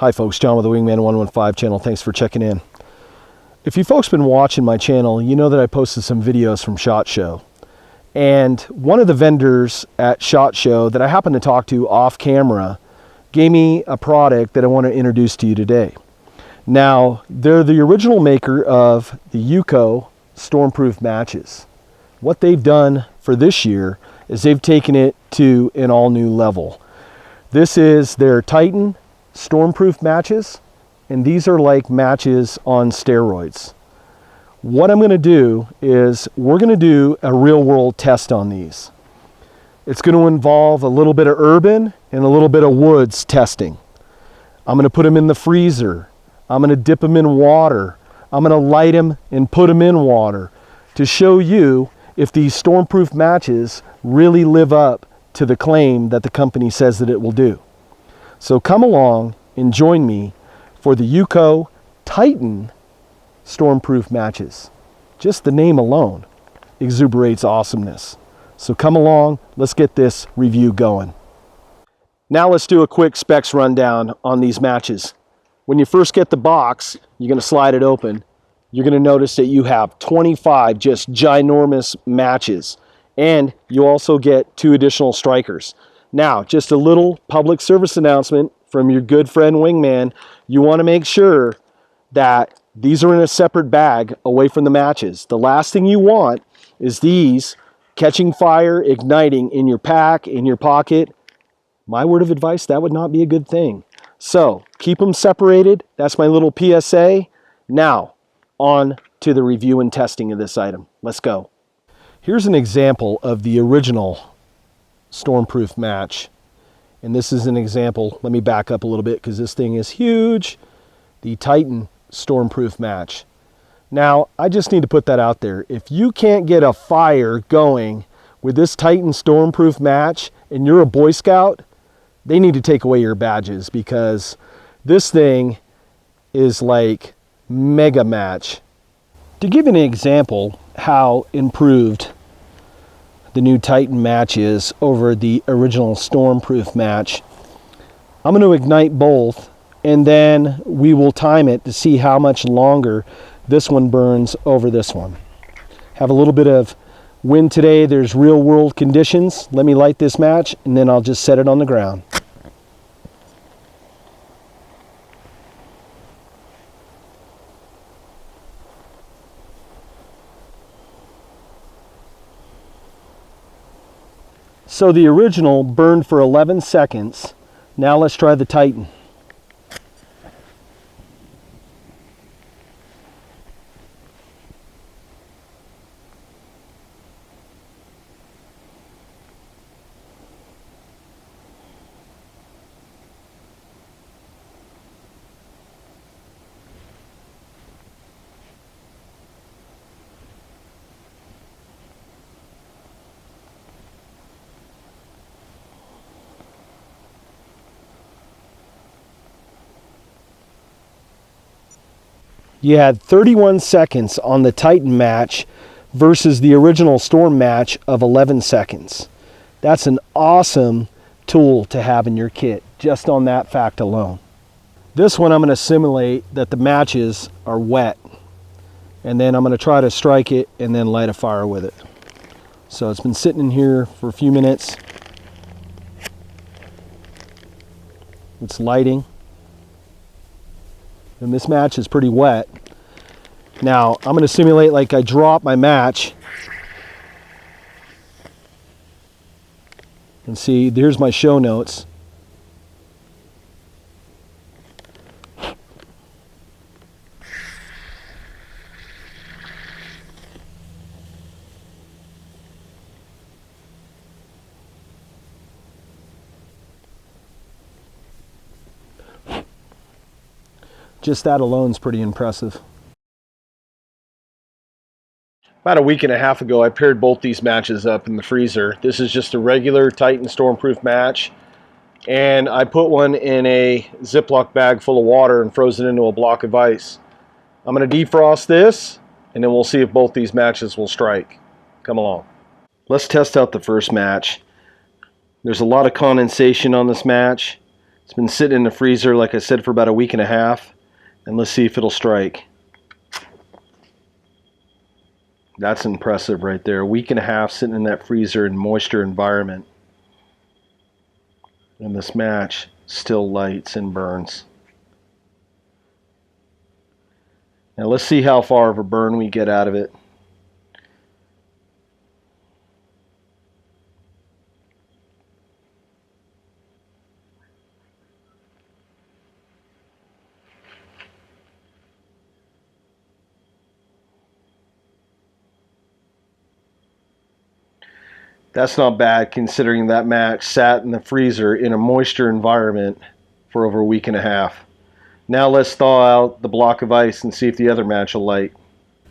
Hi folks, John with the Wingman115 Channel. Thanks for checking in. If you folks been watching my channel, you know that I posted some videos from SHOT Show. And one of the vendors at SHOT Show that I happened to talk to off camera gave me a product that I want to introduce to you today. Now, they're the original maker of the UCO Stormproof matches. What they've done for this year is they've taken it to an all-new level. This is their Titan Stormproof matches, and these are like matches on steroids. What I'm going to do is we're going to do a real-world test on these. It's going to involve a little bit of urban and a little bit of woods testing. I'm going to put them in the freezer. I'm going to dip them in water. I'm going to light them and put them in water to show you if these Stormproof matches really live up to the claim that the company says that it will do. So come along and join me for the UCO Titan Stormproof matches. Just the name alone exuberates awesomeness. So come along, let's get this review going. Now let's do a quick specs rundown on these matches. When you first get the box, you're going to slide it open. You're going to notice that you have 25 just ginormous matches, and you also get 2 additional strikers. Now, just a little public service announcement from your good friend Wingman. You want to make sure that these are in a separate bag away from the matches. The last thing you want is these catching fire, igniting in your pack, in your pocket. My word of advice, that would not be a good thing. So keep them separated. That's my little PSA. Now, on to the review and testing of this item. Let's go. Here's an example of the original Stormproof match, and this is an example. Let me back up a little bit because this thing is huge. The Titan Stormproof match. Now I just need to put that out there. If you can't get a fire going with this Titan Stormproof match and you're a Boy Scout, they need to take away your badges, because this thing is like mega match. To give an example how improved the new Titan match is over the original Stormproof match, I'm going to ignite both, and then we will time it to see how much longer this one burns over this one. Have a little bit of wind today. There's real world conditions. Let me light this match and then I'll just set it on the ground. So the original burned for 11 seconds. Now let's try the Titan. You had 31 seconds on the Titan match versus the original Storm match of 11 seconds. That's an awesome tool to have in your kit, just on that fact alone. This one I'm going to simulate that the matches are wet, and then I'm going to try to strike it and then light a fire with it. So it's been sitting in here for a few minutes. It's lighting. And this match is pretty wet. Now I'm going to simulate like I drop my match. And see, here's my show notes. Just that alone is pretty impressive. About a week and a half ago, I paired both these matches up in the freezer. This is just a regular Titan Stormproof match, and I put one in a Ziploc bag full of water and froze it into a block of ice. I'm going to defrost this, and then we'll see if both these matches will strike. Come along. Let's test out the first match. There's a lot of condensation on this match, It's been sitting in the freezer, like I said, for about a week and a half. And let's see if it'll strike. That's impressive right there. A week and a half sitting in that freezer in moisture environment. And this match still lights and burns. Now let's see how far of a burn we get out of it. That's not bad considering that match sat in the freezer in a moisture environment for over a week and a half. Now let's thaw out the block of ice and see if the other match will light.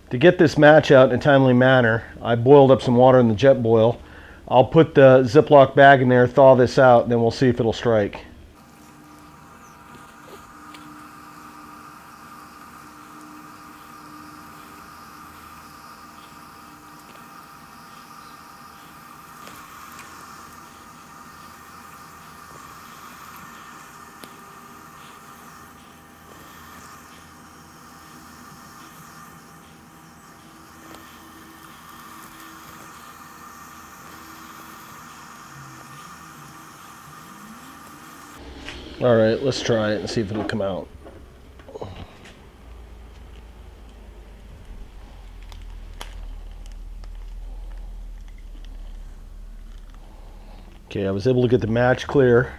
To get this match out in a timely manner, I boiled up some water in the jet boil. I'll put the Ziploc bag in there, thaw this out, and then we'll see if it'll strike. All right, let's try it and see if it'll come out. Okay, I was able to get the match clear.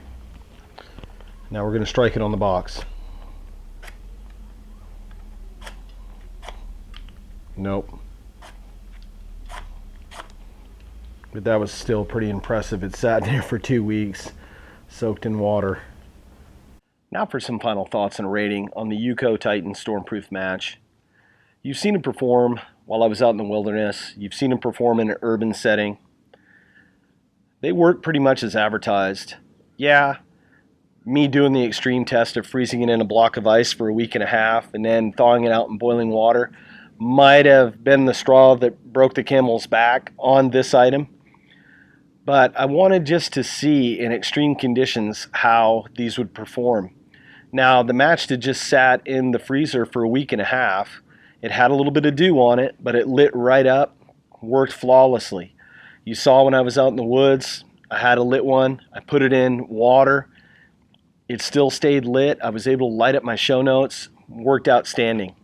Now we're going to strike it on the box. Nope. But that was still pretty impressive. It sat there for 2 weeks, soaked in water. Now for some final thoughts and rating on the UCO Titan Stormproof Match. You've seen it perform while I was out in the wilderness. You've seen it perform in an urban setting. They work pretty much as advertised. Yeah, me doing the extreme test of freezing it in a block of ice for a week and a half and then thawing it out in boiling water might have been the straw that broke the camel's back on this item. But I wanted just to see in extreme conditions how these would perform. Now, the match that just sat in the freezer for a week and a half, it had a little bit of dew on it, but it lit right up, worked flawlessly. You saw when I was out in the woods, I had a lit one. I put it in water. It still stayed lit. I was able to light up my show notes. Worked outstanding.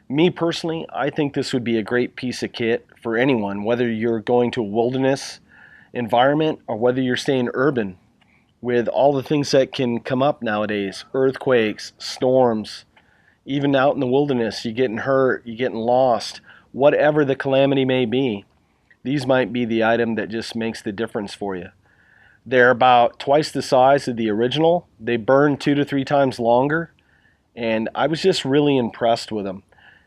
Me personally, I think this would be a great piece of kit for anyone, whether you're going to a wilderness environment or whether you're staying urban. With all the things that can come up nowadays, earthquakes, storms, even out in the wilderness, you getting hurt, you getting lost, whatever the calamity may be, these might be the item that just makes the difference for you. They're about twice the size of the original. They burn 2 to 3 times longer, and I was just really impressed with them.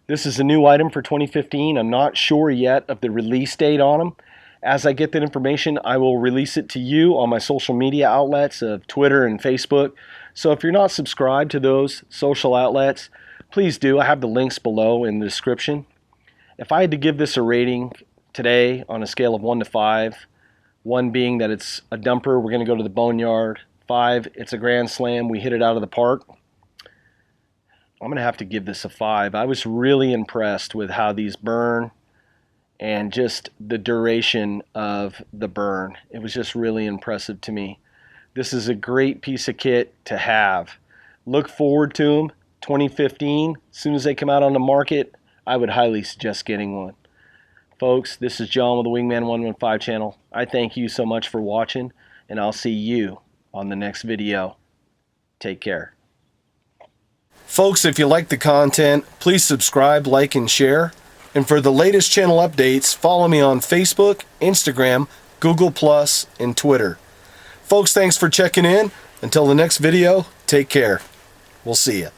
This is a new item for 2015. I'm not sure yet of the release date on them. As I get that information, I will release it to you on my social media outlets of Twitter and Facebook. So if you're not subscribed to those social outlets, please do. I have the links below in the description. If I had to give this a rating today on a scale of 1 to 5, 1 being that it's a dumper, we're going to go to the boneyard. 5, it's a grand slam, we hit it out of the park. I'm going to have to give this a 5. I was really impressed with how these burn and just the duration of the burn. It was just really impressive to me. This is a great piece of kit to have. Look forward to them. 2015, as soon as they come out on the market, I would highly suggest getting one. Folks, this is John with the Wingman115 Channel. I thank you so much for watching, and I'll see you on the next video. Take care. Folks, if you like the content, please subscribe, like, and share. And for the latest channel updates, follow me on Facebook, Instagram, Google+, and Twitter. Folks, thanks for checking in. Until the next video, take care. We'll see you.